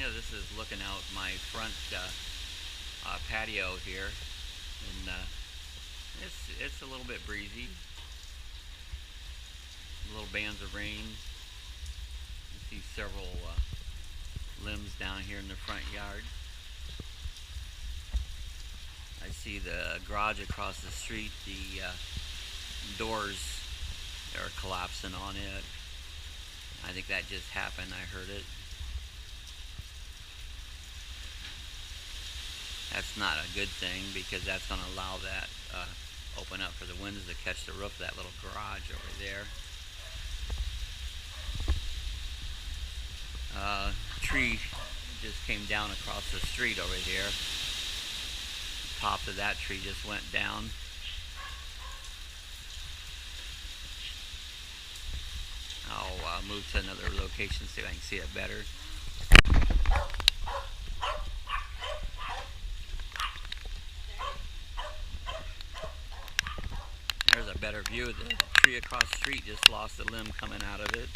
California. This is looking out my front patio here, and it's a little bit breezy. Little bands of rain. You see several limbs down here in the front yard. I see the garage across the street. The doors are collapsing on it. I think that just happened. I heard it. That's not a good thing because that's going to allow that open up for the winds to catch the roof of that little garage over there. Tree just came down across the street over here. Top of that tree just went down. I'll move to another location so I can see it better. There's a better view. The tree across the street just lost a limb coming out of it.